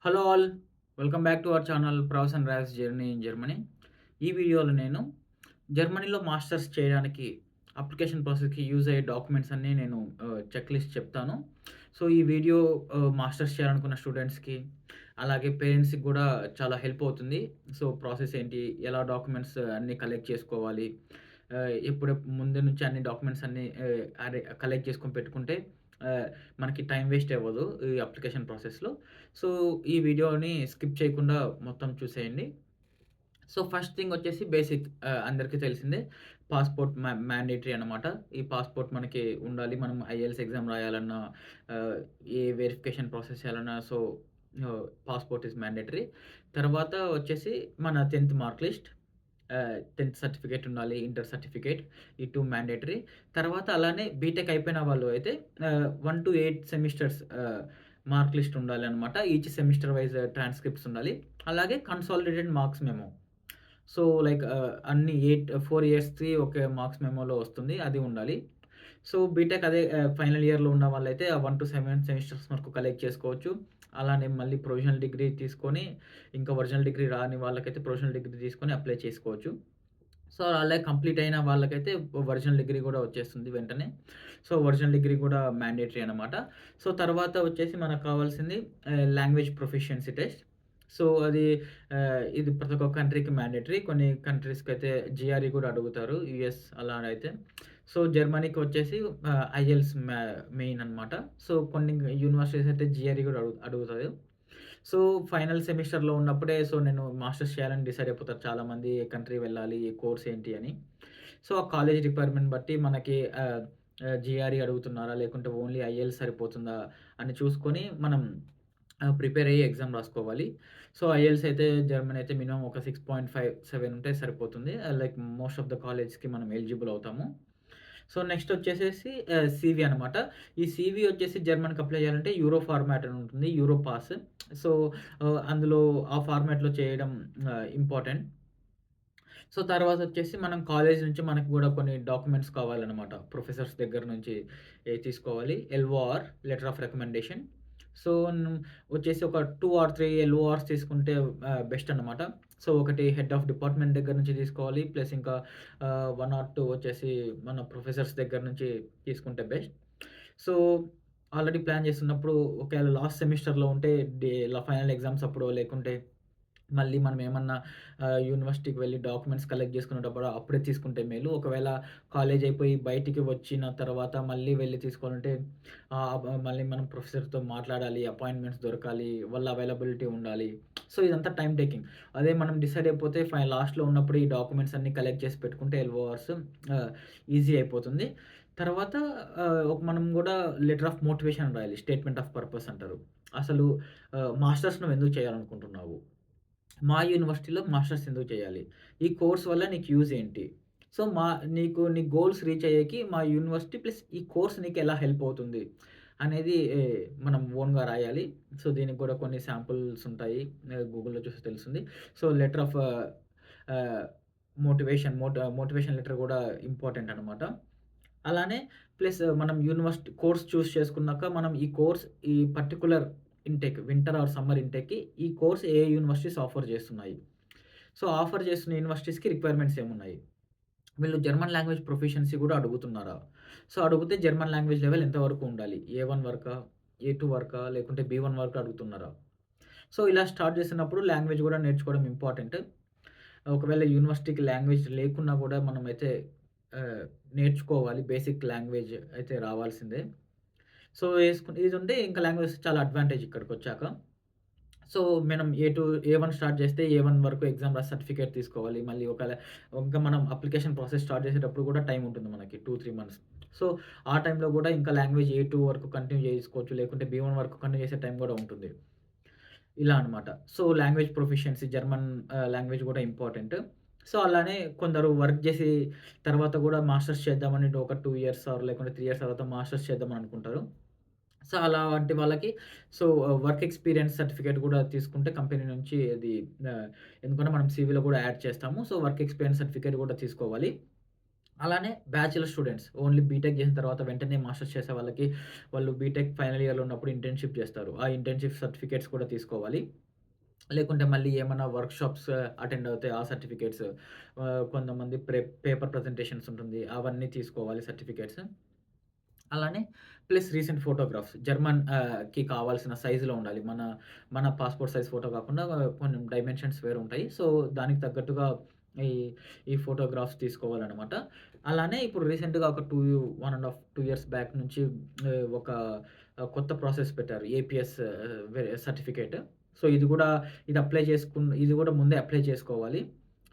Hello all. Welcome back to our channel 'Pravas and Rao's journey in Germany'. ఈ వీడియోలో నేను జర్మనీలో మాస్టర్స్ చేయడానికి అప్లికేషన్ ప్రాసెస్‌కి యూజ్ అయ్యే డాక్యుమెంట్స్ అన్నీ నేను చెక్ లిస్ట్ చెప్తాను. సో, ఈ వీడియో మాస్టర్స్ చేయాలనుకున్న స్టూడెంట్స్‌కి, అలాగే పేరెంట్స్‌కి గూడా చాలా హెల్ప్ అవుతుంది. సో, ప్రాసెస్ ఏంటి? ఎలా డాక్యుమెంట్స్ అన్నీ కలెక్ట్ చేసుకోవాలి? ముందు నుంచి అన్ని డాక్యుమెంట్స్ అన్నీ కలెక్ట్ చేసుకొని పెట్టుకుంటే మనకి టైం వేస్ట్ అవ్వదు ఈ అప్లికేషన్ ప్రాసెస్‌లో. సో, ఈ వీడియోని స్కిప్ చేయకుండా మొత్తం చూసేయండి. సో, ఫస్ట్ థింగ్ వచ్చేసి బేసిక్ అందరికీ తెలిసిందే. పాస్‌పోర్ట్ మ్యాండేటరీ అన్నమాట. ఈ పాస్‌పోర్ట్ మనకి ఉండాలి. మనం ఐఎల్టీఎస్ ఎగ్జామ్ రాయాలన్నా, ఏ వెరిఫికేషన్ ప్రాసెస్ చేయాలన్నా పాస్‌పోర్ట్ ఈస్ మ్యాండేటరీ. తర్వాత వచ్చేసి మన 10థ్ మార్క్ లిస్ట్. 10థ్ సర్టిఫికేట్ ఉండాలి. Inter certificate. ఈ 2 మ్యాండేటరీ. తర్వాత అలానే బీటెక్ అయిపోయిన వాళ్ళు అయితే 1-8 సెమిస్టర్స్ మార్క్ లిస్ట్ ఉండాలనమాట. ఈచ్ సెమిస్టర్ వైస్ ట్రాన్స్‌క్రిప్ట్స్ ఉండాలి. అలాగే consolidated marks memo. So, like అన్ని 4 ఇయర్స్‌కి ఒకే మార్క్స్ మెమోలో వస్తుంది. అది ఉండాలి. సో, బీటెక్ అదే ఫైనల్ ఇయర్‌లో ఉన్న వాళ్ళైతే ఆ 1-7 సెమిస్టర్స్ వరకు కలెక్ట్ చేసుకోవచ్చు. అలానే మళ్ళీ ప్రొవిజనల్ డిగ్రీ తీసుకొని, ఇంకా ఒరిజినల్ డిగ్రీ రాని వాళ్ళకైతే ప్రొవిజనల్ డిగ్రీ తీసుకొని అప్లై చేసుకోవచ్చు. సో, అలా కంప్లీట్ అయిన వాళ్ళకైతే ఒరిజినల్ డిగ్రీ గూడా వచ్చేస్తుంది వెంటనే. సో, ఒరిజినల్ డిగ్రీ గూడా మ్యాండేటరీ అనమాట. సో, తర్వాత వచ్చేసి మనకు కావాల్సింది లాంగ్వేజ్ ప్రొఫిషియన్సీ టెస్ట్. సో, ఇది ప్రతి ఒక్క కంట్రీకి మ్యాండేటరీ. కొన్ని కంట్రీస్‌కైతే జీఆర్ఈ కూడా అడుగుతారు. యూఎస్ అలా అయితే. సో, జర్మనీకి వచ్చేసి ఐఎల్టీఎస్ మెయిన్ అనమాట. సో, కొన్ని యూనివర్సిటీస్ అయితే జీఆర్ఈ కూడా అడుగుతది. సో, ఫైనల్ సెమిస్టర్‌లో ఉన్నప్పుడే నేను మాస్టర్స్ చేయాలని డిసైడ్ అయిపోతారు చాలామంది. ఏ కంట్రీ వెళ్ళాలి? ఏ కోర్స్ ఏంటి అని. సో, ఆ కాలేజ్ రిక్వైర్మెంట్ బట్టి మనకి జీఆర్ఈ అడుగుతున్నారా? లేకుంటే ఓన్లీ ఐఎల్టీఎస్ సరిపోతుందా? అని చూసుకొని మనం ప్రిపేర్ అయ్యి ఎగ్జామ్ రాసుకోవాలి. సో, ఐఎల్టీఎస్ అయితే జర్మనీ అయితే మినిమమ్ ఒక 6.57 ఉంటే సరిపోతుంది. లైక్ మోస్ట్ ఆఫ్ ద కాలేజ్‌కి మనం ఎలిజిబుల్ అవుతాము. సో, నెక్స్ట్ వచ్చేసేసి సీవీ అనమాట. ఈ సీవీ వచ్చేసి జర్మన్‌కి అప్లై చేయాలంటే యూరో ఫార్మాట్ అని ఉంటుంది. Euro pass. సో, అందులో ఆ ఫార్మాట్‌లో చేయడం ఇంపార్టెంట్. సో, తర్వాతొచ్చేసి మనం కాలేజీ నుంచి మనకు గూడా కొన్ని డాక్యుమెంట్స్ కావాలనమాట. ప్రొఫెసర్స్ దగ్గర నుంచి తీసుకోవాలి. ఎల్ఓఆర్ లెటర్ ఆఫ్ రికమెండేషన్. సో, వచ్చేసి ఒక 2 ఆర్ 3 ఎల్ఓఆర్స్ తీసుకుంటే బెస్ట్ అనమాట. సో, ఒకటి హెడ్ ఆఫ్ డిపార్ట్‌మెంట్ దగ్గర నుంచి తీసుకోవాలి. ప్లస్ ఇంకా 1 ఆర్ 2 వచ్చేసి మన ప్రొఫెసర్స్ దగ్గర నుంచి తీసుకుంటే బెస్ట్. సో, ఆల్రెడీ ప్లాన్ చేస్తున్నప్పుడు ఒకవేళ లాస్ట్ సెమిస్టర్‌లో ఉంటే ఫైనల్ ఎగ్జామ్స్ అప్పుడో లేకుంటే మళ్ళీ మనమేమన్నా యూనివర్సిటీకి వెళ్లి డాక్యుమెంట్స్ కలెక్ట్ చేసుకునేటప్పుడు అప్పుడే తీసుకుంటే మేలు. ఒకవేళ కాలేజ్ అయిపోయి బయటికి వచ్చిన తర్వాత మళ్ళీ వెళ్లి తీసుకోవాలంటే మళ్ళీ మనం ప్రొఫెసర్‌తో మాట్లాడాలి. అపాయింట్‌మెంట్స్ దొరకాలి. వాళ్ళ అవైలబిలిటీ ఉండాలి. సో, ఇదంతా టైమ్ టేకింగ్. అదే మనం డిసైడ్ అయిపోతే లాస్ట్‌లో ఉన్నప్పుడు ఈ డాక్యుమెంట్స్ అన్నీ కలెక్ట్ చేసి పెట్టుకుంటే ఎల్ఓఆర్స్ ఈజీ అయిపోతుంది. తర్వాత మనం గూడా లెటర్ ఆఫ్ మోటివేషన్ రాయాలి. స్టేట్మెంట్ ఆఫ్ పర్పస్ అంటారు. అసలు మాస్టర్స్ నువ్వెందుకు చేయాలనుకుంటున్నావు? మా యూనివర్సిటీలో మాస్టర్స్ ఎందుకు చేయాలి? ఈ కోర్స్ వల్ల నీకు యూజ్ ఏంటి? సో, నీ గోల్స్ రీచ్ అయ్యేకి మా యూనివర్సిటీ ప్లస్ ఈ కోర్స్ నీకెలా హెల్ప్ అవుతుంది? అనేది మనం ఓన్‌గా రాయాలి. సో, దీనికి కూడా కొన్ని శాంపుల్స్ ఉంటాయి. గూగుల్‌లో చూస్తే తెలుస్తుంది. సో, లెటర్ ఆఫ్ ఆహ్, మోటివేషన్ లెటర్ కూడా ఇంపార్టెంట్ అనమాట. అలానే ప్లస్ మనం యూనివర్సిటీ కోర్స్ చేసుకున్నాక మనం ఈ పర్టిక్యులర్ వింటర్ ఆర్ సమ్మర్ ఇంటేక్‌కి ఈ కోర్స్ ఏ యూనివర్సిటీస్ ఆఫర్ చేస్తున్నాయి. సో, ఆఫర్ చేస్తున్న యూనివర్సిటీస్‌కి రిక్వైర్మెంట్స్ ఏమున్నాయి? వీళ్ళు జర్మన్ లాంగ్వేజ్ ప్రొఫిషియన్సీ కూడా అడుగుతున్నారా? సో, అడిగితే జర్మన్ లాంగ్వేజ్ లెవెల్ ఎంత వరకు ఉండాలి? ఏ1 వరకా? ఏ2 వరకా? లేకుంటే బీ1 వరకు అడుగుతున్నారా? సో, ఇలా స్టార్ట్ చేసినప్పుడు లాంగ్వేజ్ కూడా నేర్చుకోవడం ఇంపార్టెంట్. ఒకవేళ యూనివర్సిటీకి లాంగ్వేజ్ లేకున్నా కూడా మనమైతే ఆహ్, నేర్చుకోవాలి. బేసిక్ లాంగ్వేజ్ అయితే రావాల్సిందే. సో, ఇదుంటే ఇంకా లాంగ్వేజ్ చాలా అడ్వాంటేజ్ ఇక్కడికొచ్చాక. సో, మనం ఏ1 స్టార్ట్ చేస్తే ఏ1 వరకు ఎగ్జామ్ రాసి సర్టిఫికేట్ తీసుకోవాలి. మళ్ళీ ఇంకా మనం అప్లికేషన్ ప్రాసెస్ స్టార్ట్ చేసేటప్పుడు కూడా టైమ్ ఉంటుంది మనకి 2-3 మంత్స్. సో, ఆ టైంలో కూడా ఇంకా లాంగ్వేజ్ ఏ2 వరకు కంటిన్యూ చేసుకోవచ్చు. లేకుంటే బీ1 వరకు కంటిన్యూ చేసే టైం కూడా ఉంటుంది. ఇలా అన్నమాట. So, language proficiency German language కూడా ఇంపార్టెంట్. సో, అలానే కొందరు వర్క్ చేసి తర్వాత కూడా మాస్టర్స్ చేద్దామని ఒక 2 ఇయర్స్ లేకుంటే 3 ఇయర్స్ తర్వాత మాస్టర్స్ చేద్దామని అనుకుంటారు. సో, అలాంటి వాళ్ళకి వర్క్ ఎక్స్‌పీరియన్స్ సర్టిఫికేట్ కూడా తీసుకుంటే కంపెనీ నుంచి ఎందుకంటే మనం సీవీలో కూడా యాడ్ చేస్తాము. సో, వర్క్ ఎక్స్‌పీరియన్స్ సర్టిఫికేట్ కూడా తీసుకోవాలి. అలానే బ్యాచిలర్ స్టూడెంట్స్ ఓన్లీ బీటెక్ చేసిన తర్వాత వెంటనే మాస్టర్స్ చేసే వాళ్ళకి వాళ్ళు బీటెక్ ఫైనల్ ఇయర్‌లో ఉన్నప్పుడు ఇంటర్న్‌షిప్ చేస్తారు. ఆ ఇంటర్న్‌షిప్ సర్టిఫికేట్స్ కూడా తీసుకోవాలి. లేకుంటే మళ్ళీ ఏమన్నా వర్క్‌షాప్స్ అటెండ్ అవుతే ఆ సర్టిఫికేట్స్ కొంతమంది పేపర్ ప్రజెంటేషన్స్ ఉంటుంది. అవన్నీ తీసుకోవాలి సర్టిఫికేట్స్. అలానే ప్లస్ రీసెంట్ ఫోటోగ్రాఫ్స్ కి కావాల్సిన సైజ్‌లో ఉండాలి. మన పాస్‌పోర్ట్ సైజ్ ఫోటో కాకుండా కొన్ని డైమెన్షన్స్ వేరుంటాయి. సో, దానికి తగ్గట్టుగా ఈ ఈ ఫోటోగ్రాఫ్స్ తీసుకోవాలనమాట. అలానే ఇప్పుడు రీసెంట్‌గా ఒక 1 ½ ఇయర్స్ బ్యాక్ నుంచి ఒక కొత్త ప్రాసెస్ పెట్టారు. APS certificate. సో, ఇది గూడా ముందే అప్లై చేసుకోవాలి.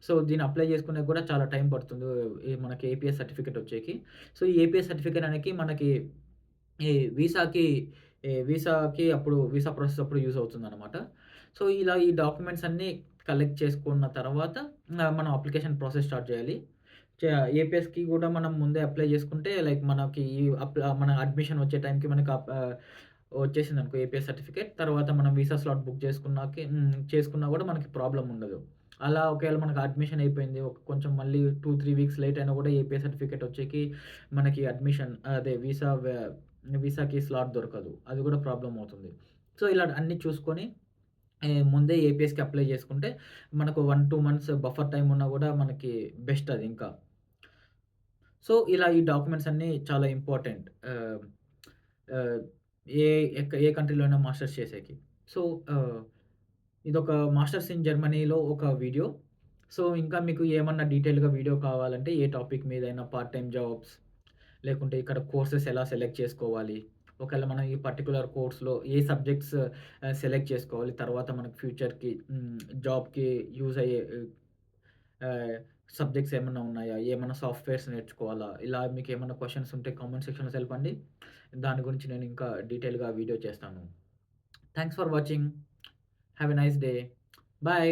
సో, దీన్ని అప్లై చేసుకునేకి గూడా చాలా టైం పడుతుంది. మనకి ఏపీఎస్ సర్టిఫికేట్ వచ్చేకి. సో, ఈ ఏపీఎస్ సర్టిఫికేట్ అనేది మనకి ఈ వీసాకి అప్పుడు వీసా ప్రాసెస్ అప్పుడు యూజ్ అవుతుందనమాట. సో, ఇలా ఈ డాక్యుమెంట్స్ అన్నీ కలెక్ట్ చేసుకున్న తర్వాత మనం అప్లికేషన్ ప్రాసెస్ స్టార్ట్ చేయాలి. చ ఏపీఎస్‌కి గూడా మనం ముందే అప్లై చేసుకుంటే లైక్ మనకి మన అడ్మిషన్ వచ్చే టైంకి మనకు వచ్చేసిందనుకో ఏపీఎస్ సర్టిఫికేట్. తర్వాత మనం వీసా స్లాట్ బుక్ చేసుకున్నా గూడా మనకి ప్రాబ్లమ్ ఉండదు. అలా ఒకవేళ మనకు అడ్మిషన్ అయిపోయింది. కొంచెం మళ్ళీ 2, 3 వీక్స్ లేట్ అయినా గూడా ఏపీఎస్ సర్టిఫికేట్ వచ్చేకి మనకి అదే వీసాకి స్లాట్ దొరకదు. అది గూడా ప్రాబ్లమ్ అవుతుంది. సో, ఇలా అన్నీ చూసుకొని ముందే ఏపీఎస్‌కి అప్లై చేసుకుంటే మనకు 1, 2 మంత్స్ బఫర్ టైమ్ ఉన్నా గూడా మనకి బెస్ట్ అది ఇంకా. సో, ఇలా ఈ డాక్యుమెంట్స్ అన్నీ చాలా ఇంపార్టెంట్. ఆహ్, ఏ ఏ కంట్రీలో అయినా మాస్టర్స్ చేసేకి. సో, ఆహ్, ఇదొక మాస్టర్స్ ఇన్ జర్మనీలో ఒక వీడియో. సో, ఇంకా మీకు ఏమన్నా డీటెయిల్‌గా వీడియో కావాలంటే ఏ టాపిక్ మీదైనా పార్ట్ టైమ్ జాబ్స్ లేకుంటే ఇక్కడ కోర్సెస్ ఎలా సెలెక్ట్ చేసుకోవాలి? ఒకవేళ మనం ఈ పర్టిక్యులర్ కోర్స్‌లో ఏ సబ్జెక్ట్స్ సెలెక్ట్ చేసుకోవాలి? తర్వాత మనకు ఫ్యూచర్‌కి జాబ్‌కి యూజ్ అయ్యే ఆహ్, సబ్జెక్ట్స్ ఏమన్నా ఉన్నాయా? ఏమన్నా సాఫ్ట్‌వేర్స్ నేర్చుకోవాలా? ఇలా మీకేమన్నా క్వెషన్స్ ఉంటే కామెంట్ సెక్షన్‌లో తెలపండి. దాని గురించి నేను ఇంకా డీటెయిల్‌గా వీడియో చేస్తాను. Thanks for watching. Have a nice day. Bye.